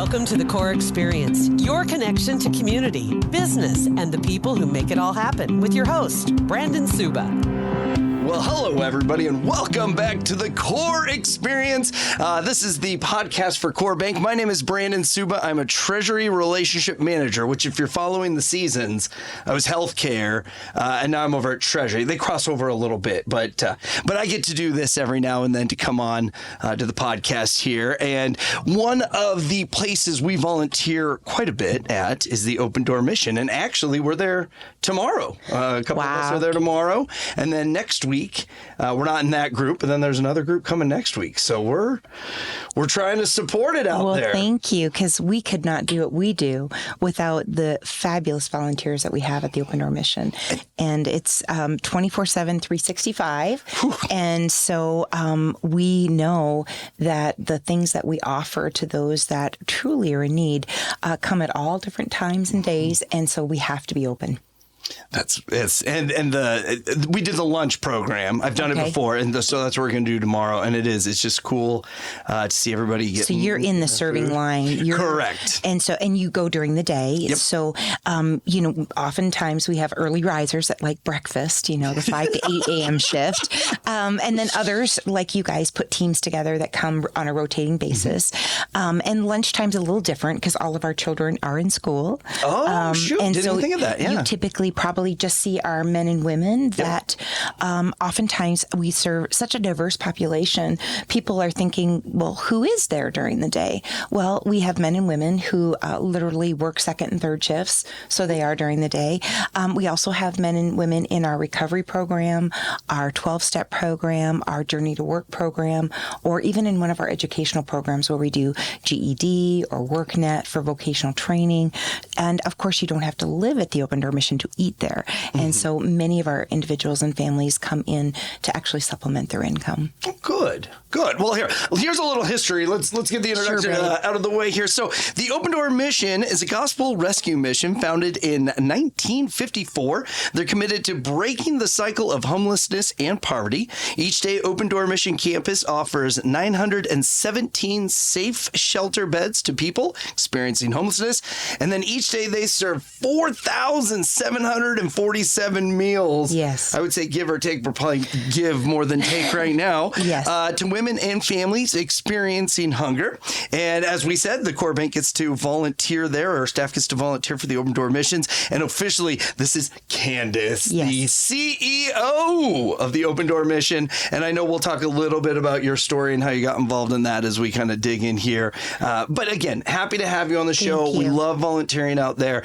Welcome to the Core Experience, your connection to community, business, and the people who make it all happen with your host, Brandon Suba. Well, hello, everybody, and welcome back to the Core Experience. This is the podcast for Core Bank. My name is Brandon Suba. I'm a Treasury Relationship Manager, which if you're following the seasons, I was healthcare, and now I'm over at Treasury. They cross over a little bit, but I get to do this every now and then to come on to the podcast here. And one of the places we volunteer quite a bit at is the Open Door Mission. And actually, we're there tomorrow. A couple of us are there tomorrow. And then next week, we're not in that group, and then there's another group coming next week. So we're trying to support it out there. Well, thank you, because we could not do what we do without the fabulous volunteers that we have at the Open Door Mission. And it's 24/7, 365. Whew. And so we know that the things that we offer to those that truly are in need come at all different times and days, and so we have to be open. We did the lunch program. I've done it before, and so that's what we're going to do tomorrow. And it's just cool to see everybody get. So you're in the serving line. Correct. And you go during the day. Yep. So, oftentimes we have early risers that like breakfast, the 5 to 8 a.m. shift. And then others, like you guys, put teams together that come on a rotating basis. Mm-hmm. And lunchtime's a little different because all of our children are in school. Oh, shoot. And Didn't think of that. Yeah. You typically probably just see our men and women that oftentimes we serve such a diverse population. People are thinking, well, who is there during the day? Well, we have men and women who literally work second and third shifts, so they are during the day. We also have men and women in our recovery program, our 12-step program, our Journey to Work program, or even in one of our educational programs where we do GED or WorkNet for vocational training. And of course, you don't have to live at the Open Door Mission to eat there. And so many of our individuals and families come in to actually supplement their income. Good. Well, here's a little history. Let's get the introduction out of the way here. So the Open Door Mission is a gospel rescue mission founded in 1954. They're committed to breaking the cycle of homelessness and poverty. Each day, Open Door Mission Campus offers 917 safe shelter beds to people experiencing homelessness. And then each day they serve 4,747 meals. Yes. I would say give or take, we'll probably give more than take right now. Yes. To women and families experiencing hunger. And as we said, the Core Bank gets to volunteer there, or staff gets to volunteer for the Open Door Missions. And officially, this is Candace, the CEO of the Open Door Mission. And I know we'll talk a little bit about your story and how you got involved in that as we kind of dig in here. But again, happy to have you on the show. We love volunteering out there.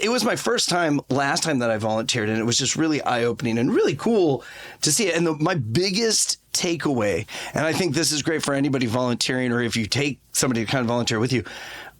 It was my first time last time that I volunteered, and it was just really eye-opening and really cool to see it. And my biggest takeaway, and I think this is great for anybody volunteering, or if you take somebody to kind of volunteer with you,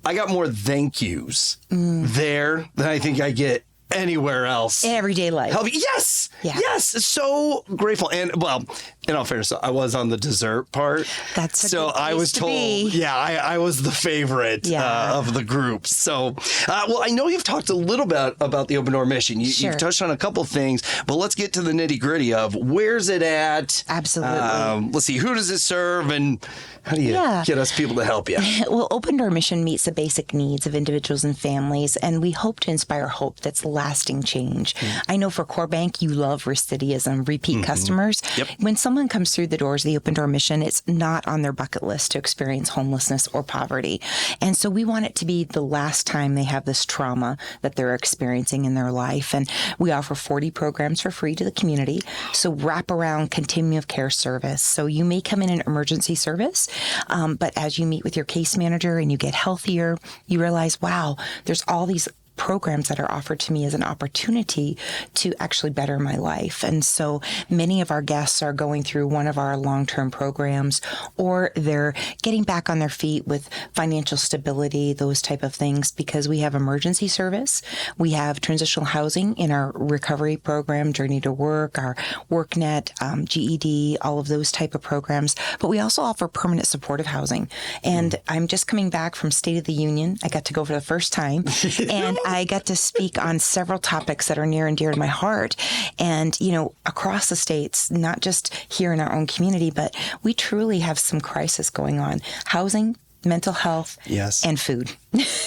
I got more thank yous there than I think I get anywhere else. In everyday life. Yes. Yeah. Yes. So grateful. And well, in all fairness, I was on the dessert part. That's a so good place I was to told, be. I was the favorite of the group. So, well, I know you've talked a little bit about the Open Door Mission. You've touched on a couple things, but let's get to the nitty gritty of where's it at? Absolutely. Let's see, who does it serve, and how do you get us people to help you? Well, Open Door Mission meets the basic needs of individuals and families, and we hope to inspire hope that's lasting change. I know for Core Bank, you love recidivism, repeat customers. Yep. When someone comes through the doors of the Open Door Mission, it's not on their bucket list to experience homelessness or poverty. And so we want it to be the last time they have this trauma that they're experiencing in their life. And we offer 40 programs for free to the community. So wraparound continuum of care service. So you may come in an emergency service, but as you meet with your case manager and you get healthier, you realize, wow, there's all these programs that are offered to me as an opportunity to actually better my life. And so many of our guests are going through one of our long-term programs, or they're getting back on their feet with financial stability, those type of things, because we have emergency service. We have transitional housing in our recovery program, Journey to Work, our WorkNet, GED, all of those type of programs. But we also offer permanent supportive housing. And I'm just coming back from State of the Union. I got to go for the first time. And I got to speak on several topics that are near and dear to my heart. And, you know, across the states, not just here in our own community, but we truly have some crisis going on. Housing, mental health, Yes. and food.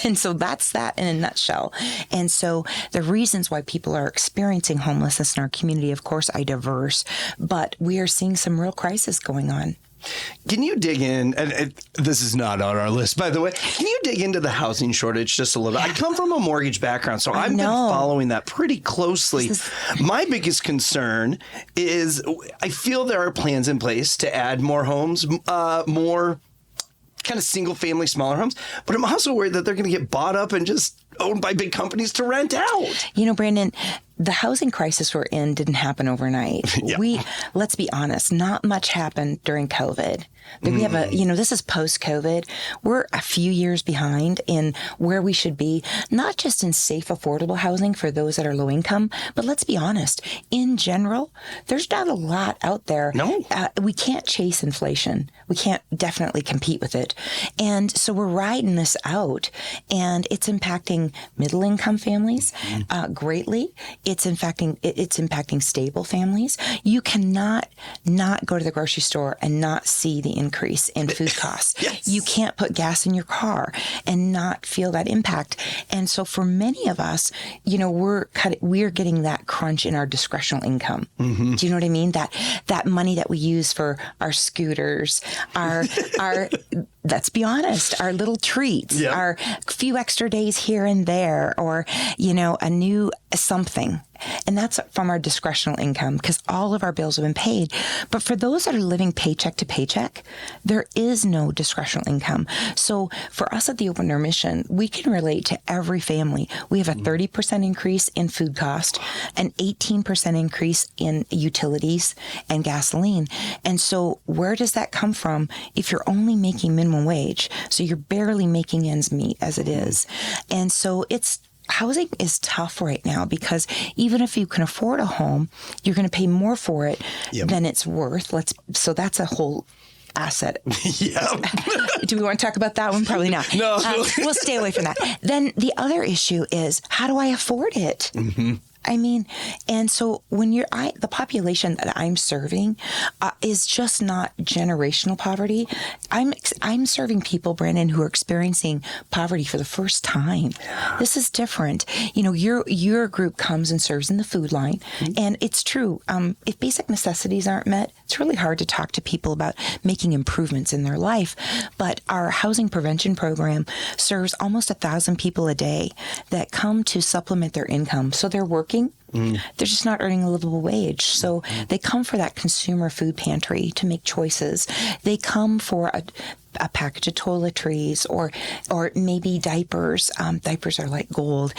And so that's that in a nutshell. And so the reasons why people are experiencing homelessness in our community, of course, are diverse, but we are seeing some real crisis going on. Can you dig in, and this is not on our list, by the way, can you dig into the housing shortage just a little bit? I come from a mortgage background, so I've been following that pretty closely. My biggest concern is I feel there are plans in place to add more homes, more kind of single family, smaller homes, but I'm also worried that they're going to get bought up and just owned by big companies to rent out. You know, Brandon, the housing crisis we're in didn't happen overnight. Yeah. Let's be honest, not much happened during COVID. We have this is post-COVID. We're a few years behind in where we should be, not just in safe, affordable housing for those that are low income, but let's be honest, in general, there's not a lot out there. No. We can't chase inflation. We can't definitely compete with it. And so we're riding this out, and it's impacting middle income families greatly. It's impacting stable families. You cannot not go to the grocery store and not see the increase in food costs. Yes. You can't put gas in your car and not feel that impact. And so for many of us, we're getting that crunch in our discretional income. Mm-hmm. Do you know what I mean? That money that we use for our scooters, our let's be honest, our little treats, our few extra days here and there, or, a new something. And that's from our discretional income because all of our bills have been paid. But for those that are living paycheck to paycheck, there is no discretional income. So for us at the Open Door Mission, we can relate to every family. We have a 30% increase in food cost, an 18% increase in utilities and gasoline. And so where does that come from if you're only making minimum wage? So you're barely making ends meet as it is. And so housing is tough right now because even if you can afford a home, you're going to pay more for it than it's worth. So that's a whole asset. Do we want to talk about that one? Probably not. No. We'll stay away from that. Then the other issue is, how do I afford it? Mm-hmm. I mean, and so when the population that I'm serving is just not generational poverty. I'm serving people, Brandon, who are experiencing poverty for the first time. This is different. Your group comes and serves in the food line, and it's true. If basic necessities aren't met, it's really hard to talk to people about making improvements in their life. But our housing prevention program serves almost 1,000 people a day that come to supplement their income. So they're working. They're just not earning a livable wage. So they come for that consumer food pantry to make choices. They come for a package of toiletries or maybe diapers. Diapers are like gold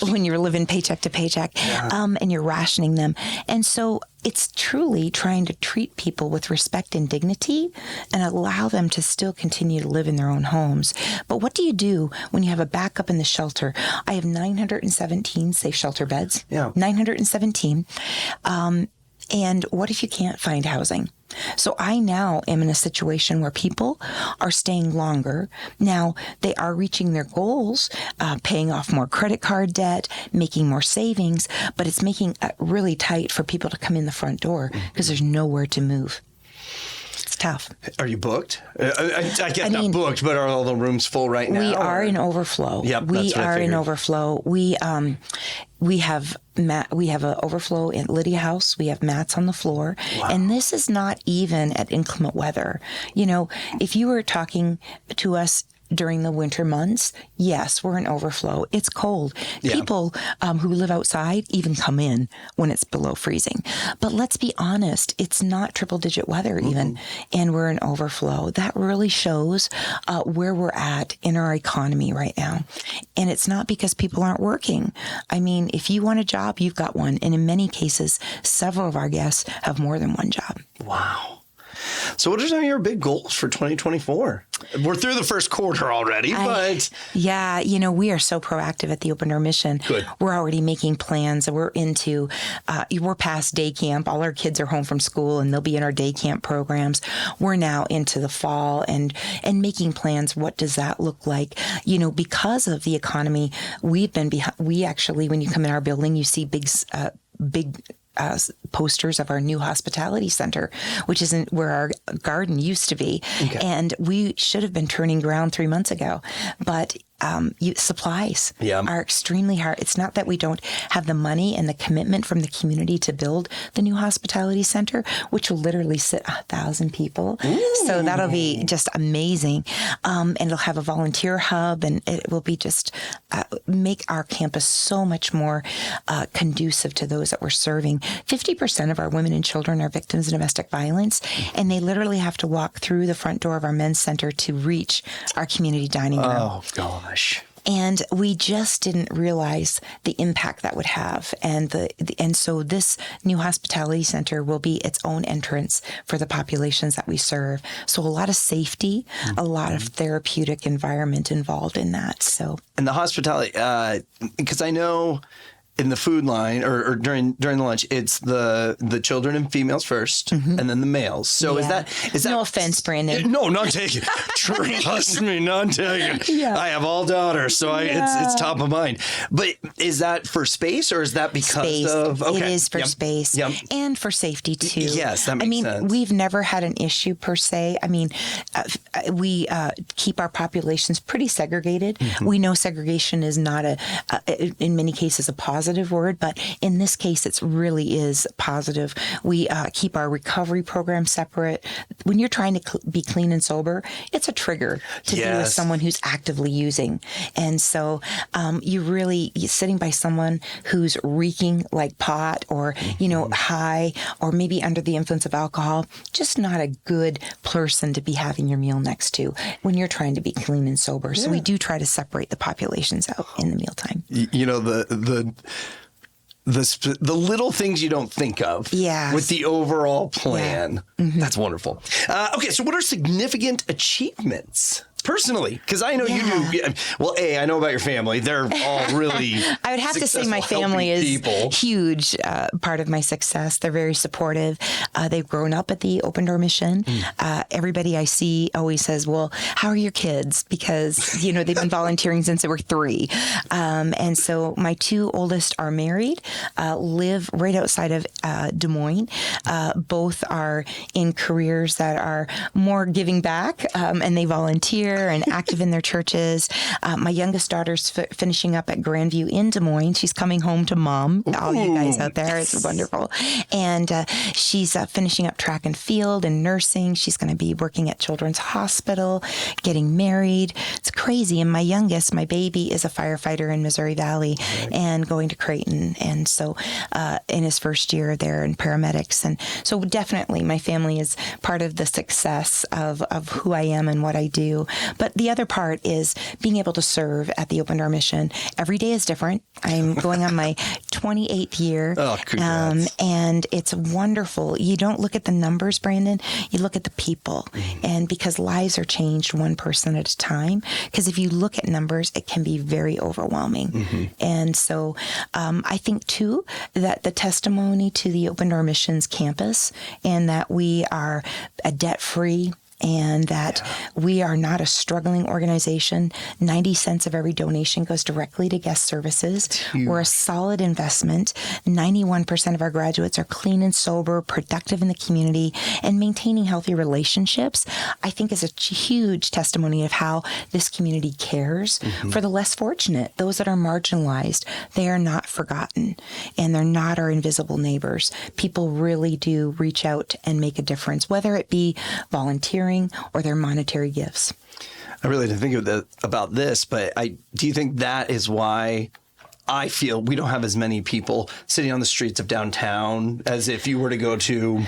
when you're living paycheck to paycheck and you're rationing them. And so it's truly trying to treat people with respect and dignity and allow them to still continue to live in their own homes. But what do you do when you have a backup in the shelter? I have 917 safe shelter beds. 917. And what if you can't find housing? So I now am in a situation where people are staying longer. Now they are reaching their goals, paying off more credit card debt, making more savings, but it's making it really tight for people to come in the front door because there's nowhere to move. It's tough. Are you booked? I get not booked, but are all the rooms full right now? We are in overflow. Yep, we are in overflow. We have an overflow in Lydia House. We have mats on the floor. Wow. And this is not even at inclement weather. If you were talking to us during the winter months, yes, we're in overflow. It's cold. Yeah. People who live outside even come in when it's below freezing. But let's be honest, it's not triple digit weather even, and we're in overflow. That really shows where we're at in our economy right now. And it's not because people aren't working. I mean, if you want a job, you've got one. And in many cases, several of our guests have more than one job. Wow. So what are some of your big goals for 2024? We're through the first quarter already, but... we are so proactive at the Open Door Mission. Good. We're already making plans. We're past day camp. All our kids are home from school and they'll be in our day camp programs. We're now into the fall and making plans. What does that look like? Because of the economy, we've been behind. We actually, when you come in our building, you see big posters of our new hospitality center, which isn't where our garden used to be. Okay. And we should have been turning ground 3 months ago, but supplies are extremely hard. It's not that we don't have the money and the commitment from the community to build the new hospitality center, which will literally sit 1,000 people. Ooh. So that'll be just amazing. And it'll have a volunteer hub, and it will be just make our campus so much more conducive to those that we're serving. 50% of our women and children are victims of domestic violence, and they literally have to walk through the front door of our men's center to reach our community dining room. Oh, gosh. And we just didn't realize the impact that would have. And so this new hospitality center will be its own entrance for the populations that we serve. So a lot of safety, a lot of therapeutic environment involved in that. So, and the hospitality, because I know in the food line or during the lunch, it's the children and females first, and then the males. So is that no offense, Brandon? No, not taken. Trust me, not taken. Yeah. I have all daughters, so it's top of mind. But is that for space, or is that because of? Okay. It is for space and for safety too. Yes, that makes sense. We've never had an issue per se. I mean, we keep our populations pretty segregated. Mm-hmm. We know segregation is not in many cases a positive word, but in this case, it really is positive. We keep our recovery program separate. When you're trying to be clean and sober, it's a trigger to be with someone who's actively using. And so you're sitting by someone who's reeking like pot or, high or maybe under the influence of alcohol, just not a good person to be having your meal next to when you're trying to be clean and sober. So we do try to separate the populations out in the mealtime. The little things you don't think of with the overall plan. Yeah. Mm-hmm. That's wonderful. Okay, so what are significant achievements? Personally, because I know you do. Well, I know about your family. They're all really I would have to say my family is a huge part of my success. They're very supportive. They've grown up at the Open Door Mission. Everybody I see always says, well, how are your kids? Because, they've been volunteering since they were 3. And so my 2 oldest are married, live right outside of Des Moines. Both are in careers that are more giving back, and they volunteer and active in their churches. My youngest daughter's finishing up at Grandview in Des Moines. She's coming home to mom. Ooh, all you guys out there, it's wonderful. And she's finishing up track and field and nursing. She's going to be working at Children's Hospital, getting married. It's crazy. And my youngest, my baby, is a firefighter in Missouri Valley and going to Creighton. And so in his first year there in paramedics. And so definitely my family is part of the success of who I am and what I do. But the other part is being able to serve at the Open Door Mission. Every day is different. I'm going on my 28th year. Oh, congrats. And it's wonderful. You don't look at the numbers, Brandon. You look at the people. Mm-hmm. And because lives are changed one person at a time, because if you look at numbers, it can be very overwhelming. Mm-hmm. And so I think, too, that the testimony to the Open Door Missions campus and that we are a debt-free and that we are not a struggling organization. 90 cents of every donation goes directly to guest services. We're a solid investment. 91% of our graduates are clean and sober, productive in the community, and maintaining healthy relationships, I think is a huge testimony of how this community cares for the less fortunate, those that are marginalized. They are not forgotten, and they're not our invisible neighbors. People really do reach out and make a difference, whether it be volunteering or their monetary gifts. I really didn't think about this, but do you think that is why I feel we don't have as many people sitting on the streets of downtown as if you were to go to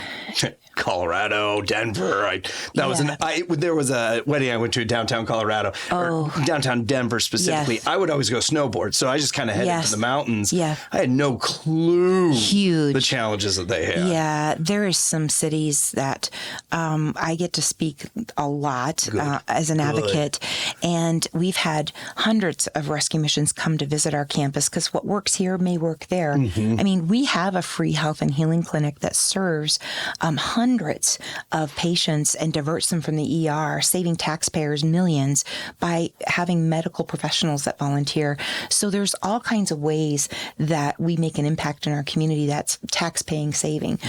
Colorado, Denver. There was a wedding I went to in downtown Colorado, or downtown Denver specifically. Yes. I would always go snowboard, so I just kind of headed to the mountains. Yeah. I had no clue the challenges that they had. Yeah, there is some cities that I get to speak a lot as an advocate, and we've had hundreds of rescue missions come to visit our campus, because what works here may work there. I mean, we have a free health and healing clinic that serves hundreds of patients and diverts them from the ER, saving taxpayers millions by having medical professionals that volunteer. So there's all kinds of ways that we make an impact in our community that's tax-paying saving.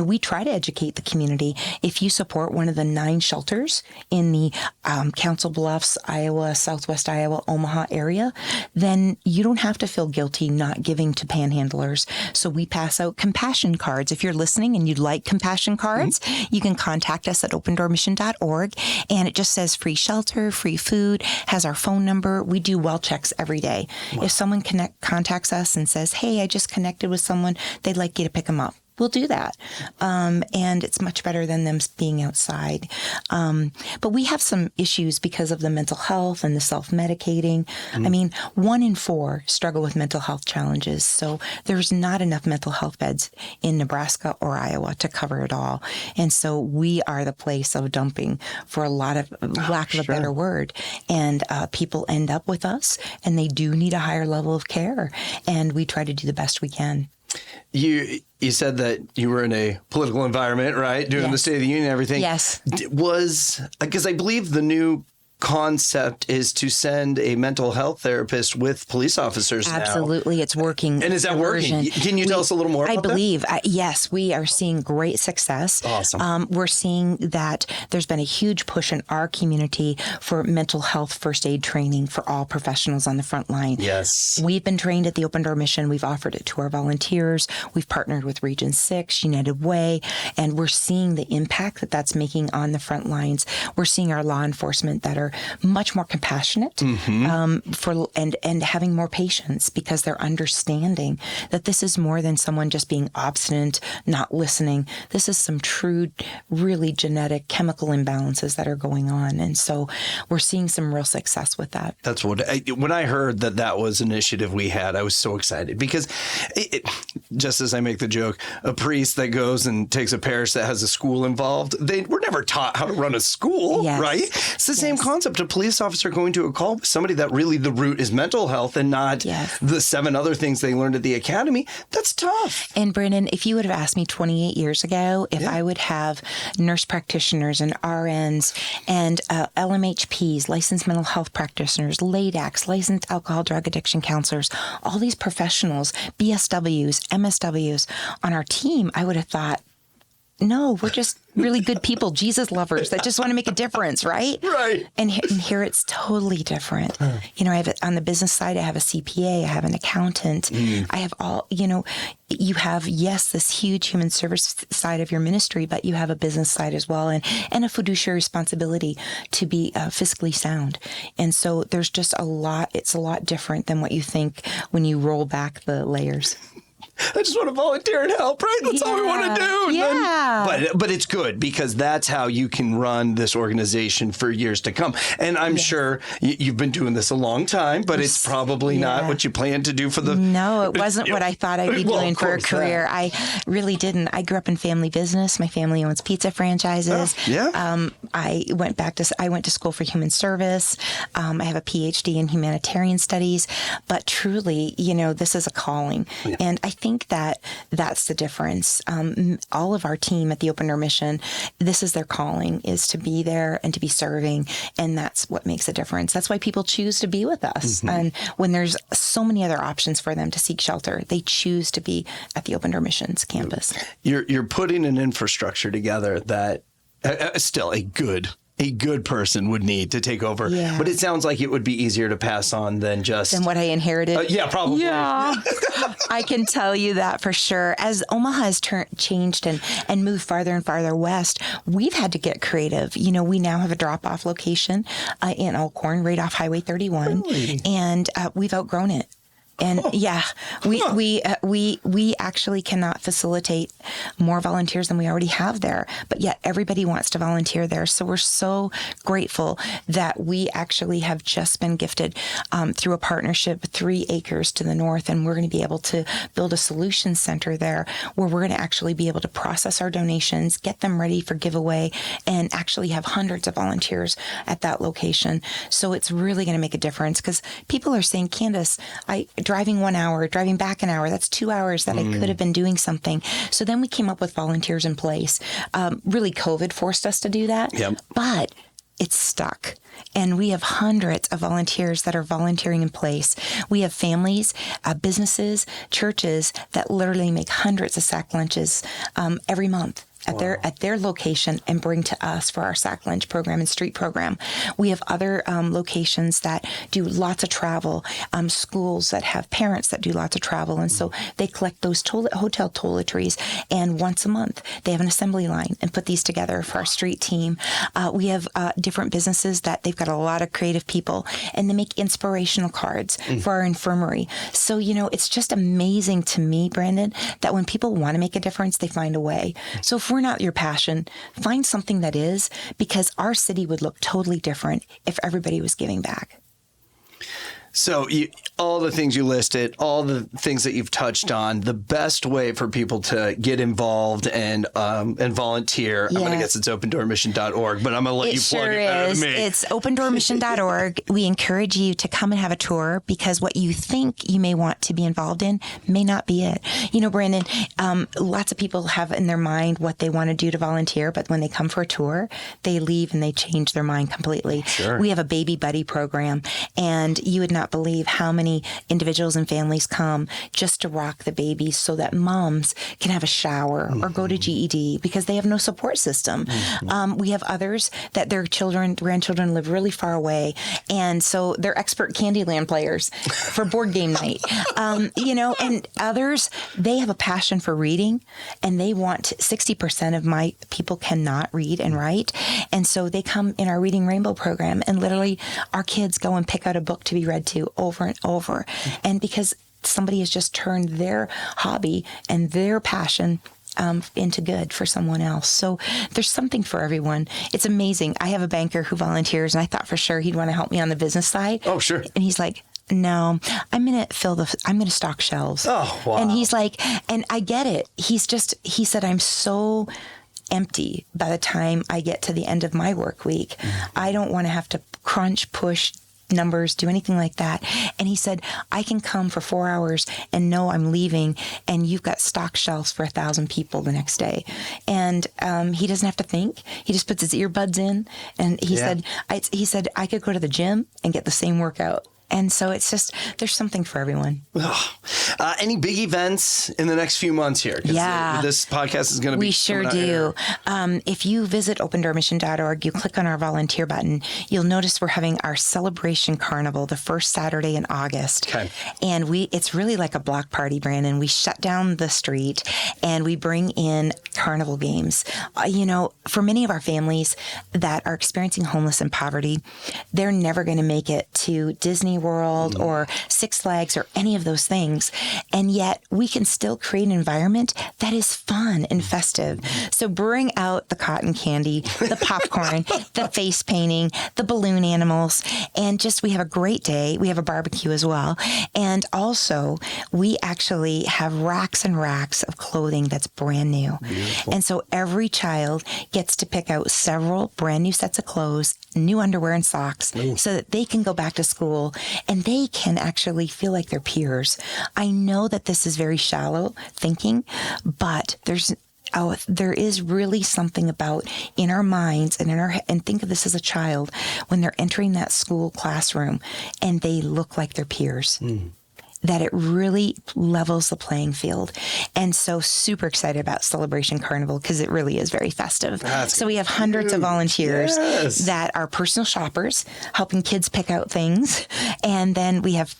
We try to educate the community. If you support one of the 9 shelters in the Council Bluffs, Iowa, Southwest Iowa, Omaha area, then you don't have to feel guilty not giving to panhandlers. So we pass out compassion cards. If you're listening and you'd like compassion cards, you can contact us at opendoormission.org. And it just says free shelter, free food, has our phone number. We do well checks every day. If someone contacts us and says, hey, I just connected with someone, they'd like you to pick them up, we'll do that. And it's much better than them being outside. But we have some issues because of the mental health and the self-medicating. I mean, 1 in 4 struggle with mental health challenges. So there's not enough mental health beds in Nebraska or Iowa to cover it all. And so we are the place of dumping, for a lot of lack of a better word. And people end up with us, and they do need a higher level of care. And we try to do the best we can. You said that you were in a political environment, right? Doing the State of the Union and everything. Yes. Because I believe the new concept is to send a mental health therapist with police officers now. Absolutely. It's working. And is that working? Can you tell us a little more about that? I believe, yes, we are seeing great success. Awesome. We're seeing that there's been a huge push in our community for mental health first aid training for all professionals on the front line. Yes. We've been trained at the Open Door Mission. We've offered it to our volunteers. We've partnered with Region 6, United Way, and we're seeing the impact that that's making on the front lines. We're seeing our law enforcement that are much more compassionate and having more patience, because they're understanding that this is more than someone just being obstinate, not listening. This is some true, really genetic chemical imbalances that are going on. And so we're seeing some real success with that. That's when I heard that was an initiative we had, I was so excited, because just as I make the joke, a priest that goes and takes a parish that has a school involved, they were never taught how to run a school, right? It's the same concept. A police officer going to a call with somebody that really the root is mental health and not the 7 other things they learned at the academy. That's tough. And Brandon, if you would have asked me 28 years ago if I would have nurse practitioners and RNs and LMHPs, licensed mental health practitioners, LADACs, licensed alcohol drug addiction counselors, all these professionals, BSWs, MSWs on our team, I would have thought, no, we're just really good people, Jesus lovers that just want to make a difference, right? Right. And here it's totally different. I have on the business side, I have a CPA, I have an accountant, I have all, you have, this huge human service side of your ministry, but you have a business side as well, and a fiduciary responsibility to be fiscally sound. And so there's just it's a lot different than what you think when you roll back the layers. I just want to volunteer and help, right? That's all we want to do. Yeah. But it's good, because that's how you can run this organization for years to come. And I'm sure you've been doing this a long time, but it's probably not what you plan to do for the... No, it wasn't what I thought I'd be doing for a career. I really didn't. I grew up in family business. My family owns pizza franchises. I went to school for human service. I have a PhD in humanitarian studies. But truly, this is a calling. And I think that's the difference. All of our team at the Open Door Mission, this is their calling, is to be there and to be serving. And that's what makes a difference. That's why people choose to be with us. And when there's so many other options for them to seek shelter, they choose to be at the Open Door Mission's campus. You're putting an infrastructure together that still a good person would need to take over. Yeah. But it sounds like it would be easier to pass on than what I inherited. Yeah, probably. Yeah. I can tell you that for sure. As Omaha has changed and moved farther and farther west, we've had to get creative. We now have a drop-off location in Elkhorn, right off Highway 31. Really? And we've outgrown it. And we actually cannot facilitate more volunteers than we already have there, but yet everybody wants to volunteer there. So we're so grateful that we actually have just been gifted through a partnership 3 acres to the north, and we're going to be able to build a solutions center there where we're going to actually be able to process our donations, get them ready for giveaway, and actually have hundreds of volunteers at that location. So it's really going to make a difference, because people are saying, Candace, I driving 1 hour, driving back an hour. That's 2 hours that I could have been doing something. So then we came up with volunteers in place. Really, COVID forced us to do that. Yep. But it's stuck. And we have hundreds of volunteers that are volunteering in place. We have families, businesses, churches that literally make hundreds of sack lunches every month at their location and bring to us for our sack lunch program and street program. We have other locations that do lots of travel, schools that have parents that do lots of travel. And so they collect those hotel toiletries, and once a month they have an assembly line and put these together for our street team. We have different businesses that they've got a lot of creative people, and they make inspirational cards for our infirmary. So, it's just amazing to me, Brandon, that when people want to make a difference, they find a way. So if we're not your passion, find something that is, because our city would look totally different if everybody was giving back. So all the things you listed, all the things that you've touched on, the best way for people to get involved and volunteer, I'm going to guess it's opendoormission.org, but I'm going to let you plug it better than me. It's opendoormission.org. We encourage you to come and have a tour, because what you think you may want to be involved in may not be it. Brandon, lots of people have in their mind what they want to do to volunteer, but when they come for a tour, they leave and they change their mind completely. Sure. We have a baby buddy program, and you would not believe how many individuals and families come just to rock the babies so that moms can have a shower or go to GED because they have no support system. We have others that their grandchildren live really far away, and so they're expert Candyland players for board game night. And others, they have a passion for reading, and they want 60% of my people cannot read and write, and so they come in our Reading Rainbow program, and literally our kids go and pick out a book to be read to over and over. And because somebody has just turned their hobby and their passion into good for someone else. So there's something for everyone. It's amazing. I have a banker who volunteers, and I thought for sure he'd want to help me on the business side. Oh, sure. And he's like, no, I'm going to stock shelves. Oh, wow. And he's like, and I get it. He said, I'm so empty by the time I get to the end of my work week. I don't want to have to crunch, push numbers, do anything like that. And he said, I can come for 4 hours and know I'm leaving, and you've got stock shelves for 1,000 people the next day. And he doesn't have to think. He just puts his earbuds in, and he said, I could go to the gym and get the same workout. And so it's just, there's something for everyone. Any big events in the next few months here? Yeah. This podcast is going to be. We sure do. If you visit opendoormission.org, you click on our volunteer button, you'll notice we're having our Celebration Carnival the first Saturday in August. Okay. And it's really like a block party, Brandon. We shut down the street and we bring in carnival games. For many of our families that are experiencing homeless and poverty, they're never going to make it to Disney World or Six Flags or any of those things. And yet we can still create an environment that is fun and festive. So bring out the cotton candy, the popcorn, the face painting, the balloon animals, and we have a great day. We have a barbecue as well. And also we actually have racks and racks of clothing that's brand new. Beautiful. And so every child gets to pick out several brand new sets of clothes, new underwear and socks, so that they can go back to school and they can actually feel like their peers. I know that this is very shallow thinking, but there is really something about in our minds and think of this as a child when they're entering that school classroom and they look like their peers. That it really levels the playing field. And so super excited about Celebration Carnival because it really is very festive. So we have hundreds of volunteers that are personal shoppers helping kids pick out things. And then we have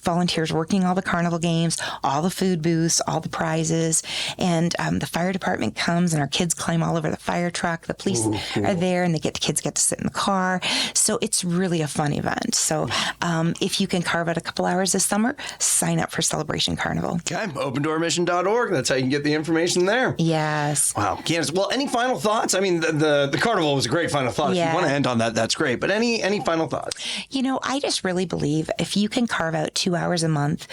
volunteers working all the carnival games, all the food booths, all the prizes. And the fire department comes and our kids climb all over the fire truck. The police are there and the kids get to sit in the car. So it's really a fun event. So if you can carve out a couple hours this summer, sign up for Celebration Carnival. Okay, opendoormission.org. That's how you can get the information there. Yes. Wow. Candace, well, any final thoughts? I mean, the carnival was a great final thought. Yeah. If you want to end on that, that's great. But any final thoughts? I just really believe if you can carve out 2 hours a month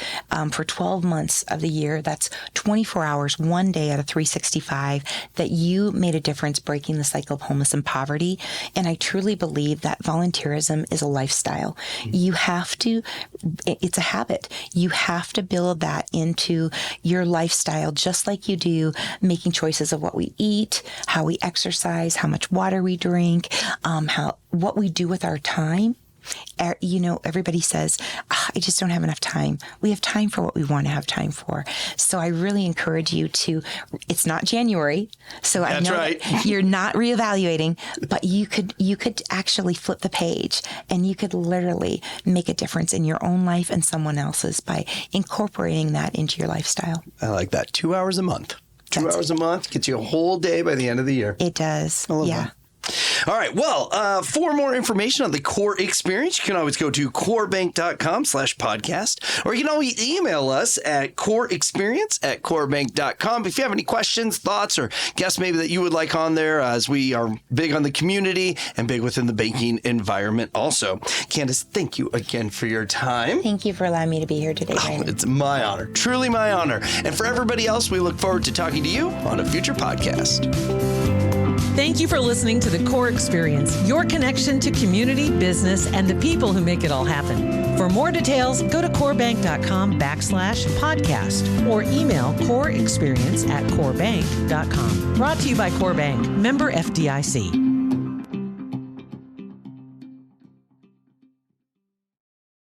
for 12 months of the year, that's 24 hours, one day out of 365, that you made a difference breaking the cycle of homelessness and poverty. And I truly believe that volunteerism is a lifestyle. You have to, it's a habit. You have to build that into your lifestyle, just like you do making choices of what we eat, how we exercise, how much water we drink, what we do with our time. Everybody says, I just don't have enough time. We have time for what we want to have time for. So I really encourage you to, it's not January, so I know that you're not reevaluating, but you could actually flip the page and you could literally make a difference in your own life and someone else's by incorporating that into your lifestyle. I like that. 2 hours a month. 2 hours a month gets you a whole day by the end of the year. It does. Yeah. All right. Well, for more information on the Core Experience, you can always go to corebank.com/podcast, or you can always email us at coreexperience@corebank.com. If you have any questions, thoughts, or guests maybe that you would like on there, as we are big on the community and big within the banking environment also. Candace, thank you again for your time. Thank you for allowing me to be here today, Brandon. It's my honor. Truly my honor. And for everybody else, we look forward to talking to you on a future podcast. Thank you for listening to The Core Experience, your connection to community, business, and the people who make it all happen. For more details, go to corebank.com/podcast or email coreexperience@corebank.com. Brought to you by Core Bank, member FDIC.